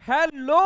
Hello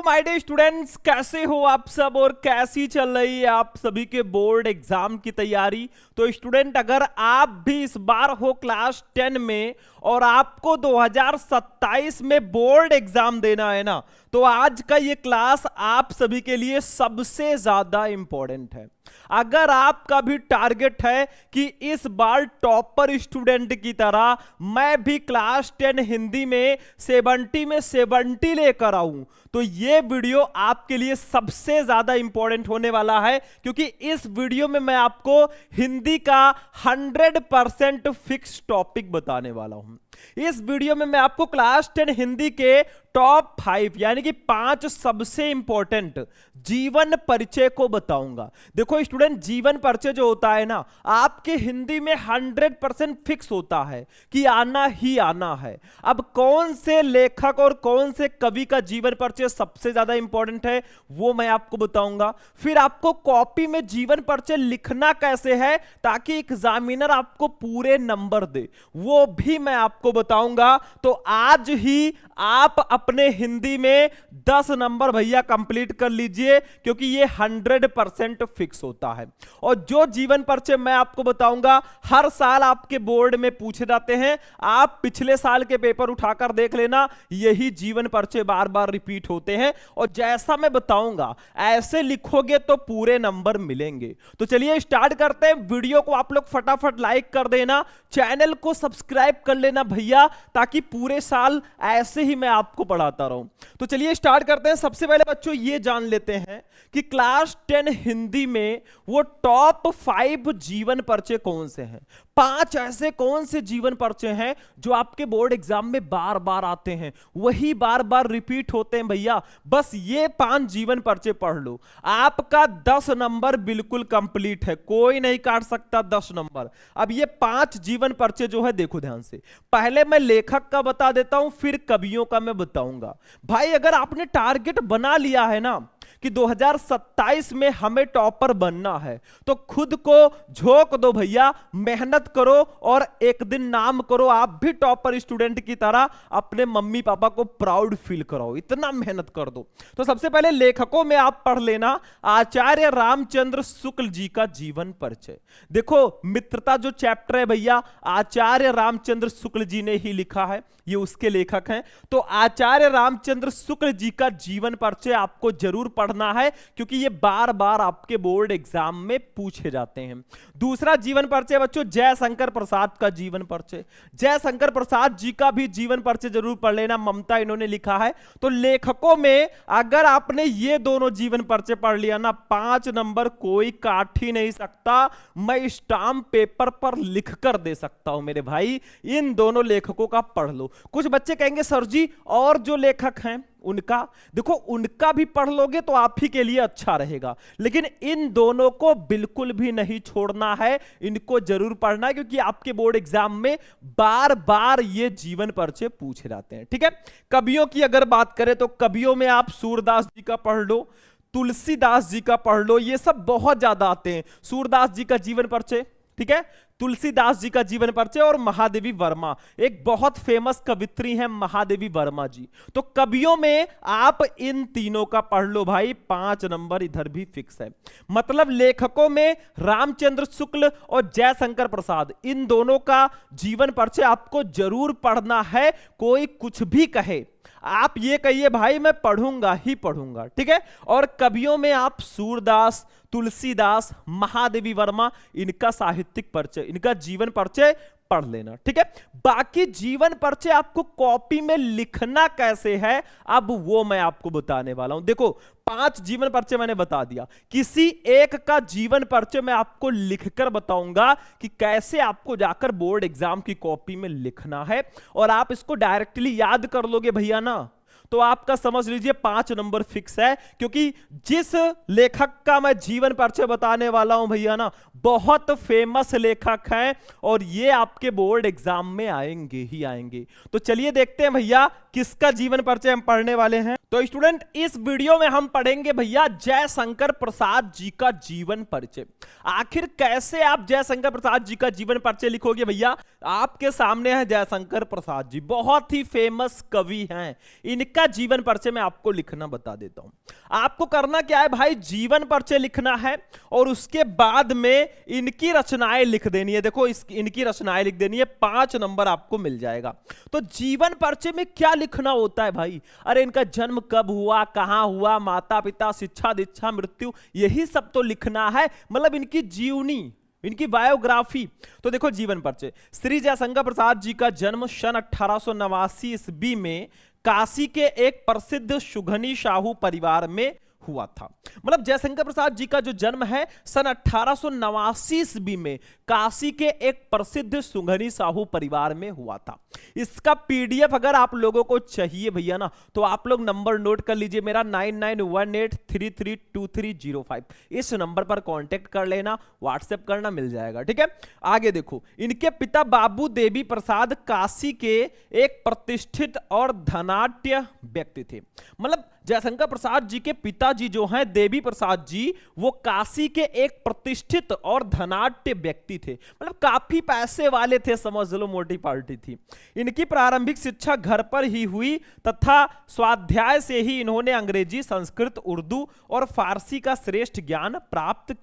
my dear students, कैसे हो आप सब और कैसी चल रही है आप सभी के बोर्ड एग्जाम की तैयारी। तो स्टूडेंट, अगर आप भी इस बार हो क्लास 10 में और आपको 2027 में बोर्ड एग्जाम देना है ना, तो आज का ये क्लास आप सभी के लिए सबसे ज्यादा इंपॉर्टेंट है। अगर आपका भी टारगेट है कि इस बार टॉपर स्टूडेंट की तरह मैं भी क्लास 10 हिंदी में 70 में 70 लेकर आऊं, तो ये वीडियो आपके लिए सबसे ज्यादा इंपॉर्टेंट होने वाला है, क्योंकि इस वीडियो में मैं आपको हिंदी का 100% फिक्स टॉपिक बताने वाला हूं। इस वीडियो में मैं आपको क्लास 10 हिंदी के टॉप 5 यानी कि 5 सबसे इंपॉर्टेंट जीवन परिचय को बताऊंगा। देखो स्टूडेंट, जीवन परिचय जो होता है ना, आपके हिंदी में 100% फिक्स होता है कि आना ही आना है। अब कौन से लेखक और कौन से कवि का जीवन परिचय सबसे ज्यादा इंपॉर्टेंट है वो मैं आपको बताऊंगा। फिर आपको कॉपी में जीवन परिचय लिखना कैसे है ताकि एग्जामिनर आपको पूरे नंबर दे, वो भी मैं आपको बताऊंगा। तो आज ही आप अपने हिंदी में 10 नंबर भैया कंप्लीट कर लीजिए, क्योंकि ये 100% फिक्स होता है। और जो जीवन परिचय मैं आपको बताऊंगा हर साल आपके बोर्ड में पूछे जाते हैं। आप पिछले साल के पेपर उठाकर देख लेना, यही जीवन परिचय बार बार रिपीट होते हैं। और जैसा मैं बताऊंगा ऐसे लिखोगे तो पूरे नंबर मिलेंगे। तो चलिए स्टार्ट करते हैं। वीडियो को आप लोग फटाफट लाइक कर देना, चैनल को सब्सक्राइब कर लेना भैया, ताकि पूरे साल ऐसे ही मैं आपको पढ़ाता रहूं। तो चलिए स्टार्ट करते हैं। सबसे पहले बच्चों ये जान लेते हैं कि क्लास 10 हिंदी में वो टॉप 5 जीवन परिचय कौन से हैं। 5 ऐसे कौन से जीवन परिचय हैं जो आपके बोर्ड एग्जाम में बार बार आते हैं, वही बार बार रिपीट होते हैं भैया। बस ये 5 जीवन परिचय पढ़ लो, आपका 10 नंबर बिल्कुल कंप्लीट है, कोई नहीं काट सकता 10 नंबर। अब ये 5 जीवन परिचय जो है, देखो ध्यान से, पहले मैं लेखक का बता देता हूं, फिर कवियों का मैं बताऊंगा। भाई अगर आपने टारगेट बना लिया है ना कि 2027 में हमें टॉपर बनना है, तो खुद को झोंक दो भैया, मेहनत करो और एक दिन नाम करो आप भी टॉपर स्टूडेंट की तरह, अपने मम्मी पापा को प्राउड फील कराओ, इतना मेहनत कर दो। तो सबसे पहले लेखकों में आप पढ़ लेना आचार्य रामचंद्र शुक्ल जी का जीवन परिचय। देखो मित्रता जो चैप्टर है भैया, आचार्य रामचंद्र शुक्ल जी ने ही लिखा है, ये उसके लेखक हैं। तो आचार्य रामचंद्र शुक्ल जी का जीवन परिचय आपको जरूर पढ़ना है, क्योंकि ये बार बार आपके बोर्ड एग्जाम में पूछे जाते हैं। दूसरा जीवन परिचय बच्चों, जयशंकर प्रसाद का जीवन परिचय। जयशंकर प्रसाद जी का भी जीवन परिचय जरूर पढ़ लेना, ममता इन्होंने लिखा है। तो लेखकों में अगर आपने ये दोनों जीवन परिचय पढ़ लिया ना, 5 नंबर कोई काट ही नहीं सकता। मैं स्टाम्प पेपर पर लिखकर दे सकता हूं मेरे भाई, इन दोनों लेखकों का पढ़ लो। कुछ बच्चे कहेंगे सर जी और जो लेखक हैं उनका, देखो उनका भी पढ़ लोगे तो आप ही के लिए अच्छा रहेगा, लेकिन इन दोनों को बिल्कुल भी नहीं छोड़ना है, इनको जरूर पढ़ना है, क्योंकि आपके बोर्ड एग्जाम में बार बार ये जीवन परिचय पूछे जाते हैं। ठीक है, कवियों की अगर बात करें तो कवियों में आप सूरदास जी का पढ़ लो, तुलसीदास जी का पढ़ लो, ये सब बहुत ज्यादा आते हैं। सूरदास जी का जीवन परिचय, ठीक है, तुलसीदास जी का जीवन परिचय, और महादेवी वर्मा, एक बहुत फेमस कवित्री हैं महादेवी वर्मा जी। तो कवियों में आप इन तीनों का पढ़ लो भाई, 5 नंबर इधर भी फिक्स है। मतलब लेखकों में रामचंद्र शुक्ल और जयशंकर प्रसाद, इन दोनों का जीवन परिचय आपको जरूर पढ़ना है। कोई कुछ भी कहे, आप ये कहिए भाई मैं पढ़ूंगा ही पढ़ूंगा, ठीक है। और कवियों में आप सूरदास, तुलसीदास, महादेवी वर्मा, इनका साहित्यिक परिचय, इनका जीवन परिचय पढ़ लेना, ठीक है। बाकी जीवन परिचय आपको कॉपी में लिखना कैसे है, अब वो मैं आपको बताने वाला हूं। देखो 5 जीवन परिचय मैंने बता दिया, किसी एक का जीवन परिचय मैं आपको लिखकर बताऊंगा कि कैसे आपको जाकर बोर्ड एग्जाम की कॉपी में लिखना है, और आप इसको डायरेक्टली याद कर लोगे भैया ना, तो आपका समझ लीजिए 5 नंबर फिक्स है। क्योंकि जिस लेखक का मैं जीवन परिचय बताने वाला हूं भैया ना, बहुत फेमस लेखक हैं और ये आपके बोर्ड एग्जाम में आएंगे ही आएंगे। तो चलिए देखते हैं भैया किसका जीवन परिचय हम पढ़ने वाले हैं? तो स्टूडेंट इस वीडियो में हम पढ़ेंगे भैया जयशंकर प्रसाद जी का जीवन परिचय। आखिर कैसे आप जयशंकर प्रसाद जी का जीवन परिचय लिखोगे भैया? आपके सामने है जयशंकर प्रसाद जी, बहुत ही फेमस कवि हैं। इनका जीवन परिचय मैं आपको लिखना बता देता हूं। आपको करना क्या है भाई, जीवन परिचय लिखना है और उसके बाद में इनकी रचनाएं लिख देनी है। देखो इनकी रचनाएं लिख देनी है, 5 नंबर आपको मिल जाएगा। तो जीवन परिचय में क्या लिखना होता है भाई? अरे इनका जन्म कब हुआ, कहां हुआ, माता पिता, शिक्षा दीक्षा, मृत्यु, यही सब तो लिखना है। मतलब इनकी जीवनी, इनकी बायोग्राफी। तो देखो जीवन परिचय, श्री जयशंकर प्रसाद जी का जन्म सन 1889 ईस्वी में काशी के एक प्रसिद्ध सुघनी साहू परिवार में हुआ था। मतलब जयशंकर प्रसाद जी का जो जन्म है सन 1889 ईस्वी में काशी के एक प्रसिद्ध सुघनी साहू परिवार में हुआ था। इसका पीडीएफ अगर आप लोगों को चाहिए भैया ना, तो आप लोग नंबर नोट कर लीजिए मेरा 9918332305। इस नंबर पर कांटेक्ट कर लेना, व्हाट्सएप करना, मिल जाएगा। ठीक है, आगे देखो, इनके पिता बाबू देवी प्रसाद काशी के एक प्रतिष्ठित और धनाढ्य व्यक्ति थे। मतलब जयशंकर प्रसाद जी के पिताजी जो हैं देवी प्रसाद जी, वो काशी के एक प्रतिष्ठित और धनाढ्य व्यक्ति थे। मतलब काफी पैसे वाले थे, समझ लो, मोटी पार्टी थी। इनकी प्रारंभिक शिक्षा घर पर ही हुई तथा स्वाध्याय से ही इन्होंने अंग्रेजी, संस्कृत, उर्दू और फारसी का श्रेष्ठ ज्ञान प्राप्त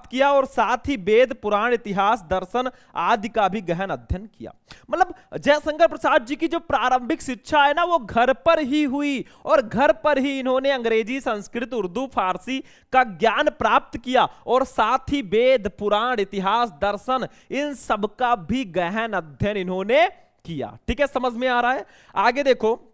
किया और साथ ही वेद, पुराण, इतिहास, दर्शन आदि का भी गहन अध्ययन किया। मतलब जयशंकर प्रसाद जी की जो प्रारंभिक शिक्षा है ना, वो घर पर ही हुई और घर पर ही इन्होंने अंग्रेजी, संस्कृत, उर्दू, फारसी का ज्ञान प्राप्त किया और साथ ही वेद, पुराण, इतिहास, दर्शन, इन सब का भी गहन अध्ययन इन्होंने किया। ठीक है, समझ में आ रहा है? आगे देखो,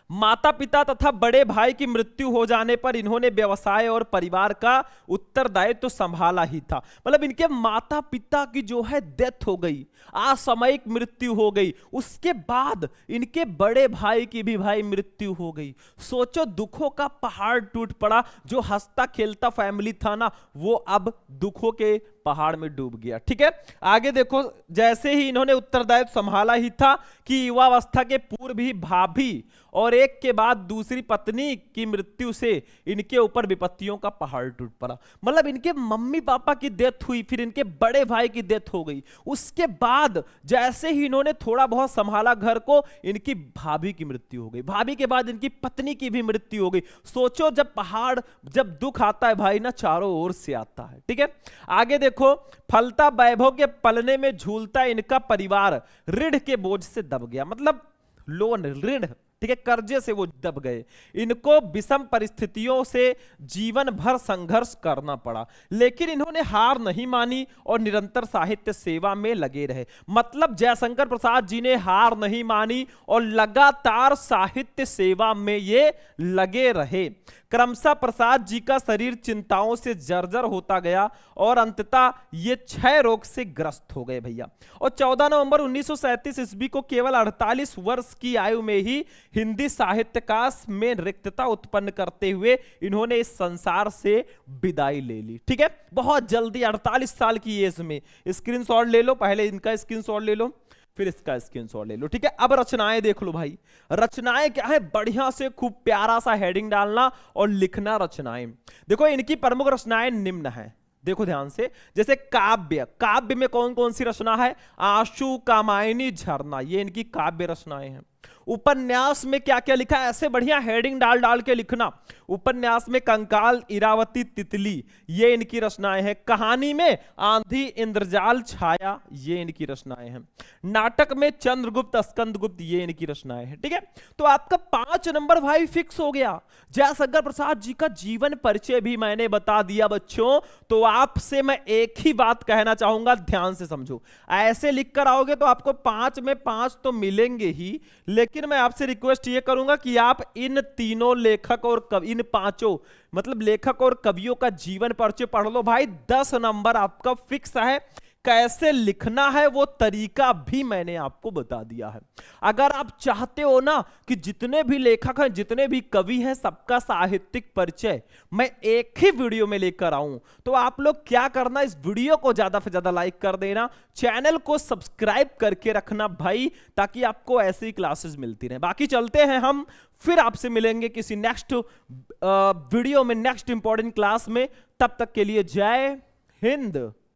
माता पिता तथा बड़े भाई की मृत्यु हो जाने पर इन्होंने व्यवसाय और परिवार का उत्तरदायित्व तो संभाला ही था। मतलब इनके माता पिता की जो है डेथ हो गई, असामयिक मृत्यु हो गई, उसके बाद इनके बड़े भाई की भी भाई मृत्यु हो गई। सोचो, दुखों का पहाड़ टूट पड़ा। जो हंसता खेलता फैमिली था ना, वो अब दुखों के पहाड़ में डूब गया। ठीक है, आगे देखो, जैसे ही इन्होंने उत्तरदायित्व संभाला ही था कि युवावस्था के पूर्व ही भाभी और एक के बाद दूसरी पत्नी की मृत्यु से इनके ऊपर विपत्तियों का पहाड़ टूट पड़ा। मतलब इनके मम्मी पापा की डेथ हुई, फिर इनके बड़े भाई की डेथ हो गई। उसके बाद जैसे ही इन्होंने थोड़ा बहुत संभाला घर को, इनकी भाभी की मृत्यु हो गई। भाभी के बाद इनकी पत्नी की भी मृत्यु हो गई। सोचो, जब दुख आता है भाई ना, चारों ओर से आता है। ठीक है, आगे देखो, फलता वैभव के पलने में झूलता इनका परिवार ऋण के बोझ से दब गया। मतलब लोन, ऋण, ठीक है, कर्जे से वो दब गए। इनको विषम परिस्थितियों से जीवन भर संघर्ष करना पड़ा, लेकिन इन्होंने हार नहीं मानी और निरंतर साहित्य सेवा में लगे रहे। मतलब जयशंकर प्रसाद जी ने हार नहीं मानी और लगातार साहित्य सेवा में ये लगे रहे। क्रमशः प्रसाद जी का शरीर चिंताओं से जर्जर होता गया और अंततः ये क्षय रोग से ग्रस्त हो गए भैया। और 14 नवंबर 1937 ईस्वी को केवल 48 वर्ष की आयु में ही हिंदी साहित्यकाश में रिक्तता उत्पन्न करते हुए इन्होंने इस संसार से विदाई ले ली। ठीक है, बहुत जल्दी 48 साल की एज में। स्क्रीनशॉट ले लो, पहले इनका स्क्रीनशॉट ले लो, फिर इसका स्क्रीनशॉट ले लो। ठीक है, अब रचनाएं देख लो भाई। रचनाएं क्या है, बढ़िया से खूब प्यारा सा हेडिंग डालना और लिखना रचनाएं। देखो इनकी प्रमुख रचनाएं निम्न है, देखो ध्यान से। जैसे काव्य में कौन कौन सी रचना है? आशु, कामायनी, झरना, ये इनकी काव्य रचनाएं हैं। उपन्यास में क्या क्या लिखा है, ऐसे बढ़िया हेडिंग डाल डाल के लिखना। उपन्यास में कंकाल, इरावती, तितली, ये इनकी रचनाएं हैं। कहानी में आंधी, इंद्रजाल, छाया, ये इनकी रचनाएं हैं। नाटक में चंद्रगुप्त, स्कंदगुप्त, ये इनकी रचनाएं हैं। ठीक है, तो आपका 5 नंबर भाई फिक्स हो गया। जयशंकर प्रसाद जी का जीवन परिचय भी मैंने बता दिया बच्चों। तो आपसे मैं एक ही बात कहना चाहूंगा, ध्यान से समझो। ऐसे लिख कर आओगे तो आपको 5 में 5 तो मिलेंगे ही, लेकिन मैं आपसे रिक्वेस्ट ये करूंगा कि आप इन तीनों लेखक और इन पांचों मतलब लेखक और कवियों का जीवन परिचय पढ़ लो भाई। 10 नंबर आपका फिक्स है। कैसे लिखना है वो तरीका भी मैंने आपको बता दिया है। अगर आप चाहते हो ना कि जितने भी लेखक हैं, जितने भी कवि हैं, सबका साहित्यिक परिचय मैं एक ही वीडियो में लेकर आऊं, तो आप लोग क्या करना, इस वीडियो को ज्यादा से ज्यादा लाइक कर देना, चैनल को सब्सक्राइब करके रखना भाई, ताकि आपको ऐसी क्लासेस मिलती रहे। बाकी चलते हैं, हम फिर आपसे मिलेंगे किसी नेक्स्ट वीडियो में, नेक्स्ट इंपॉर्टेंट क्लास में। तब तक के लिए जय हिंद।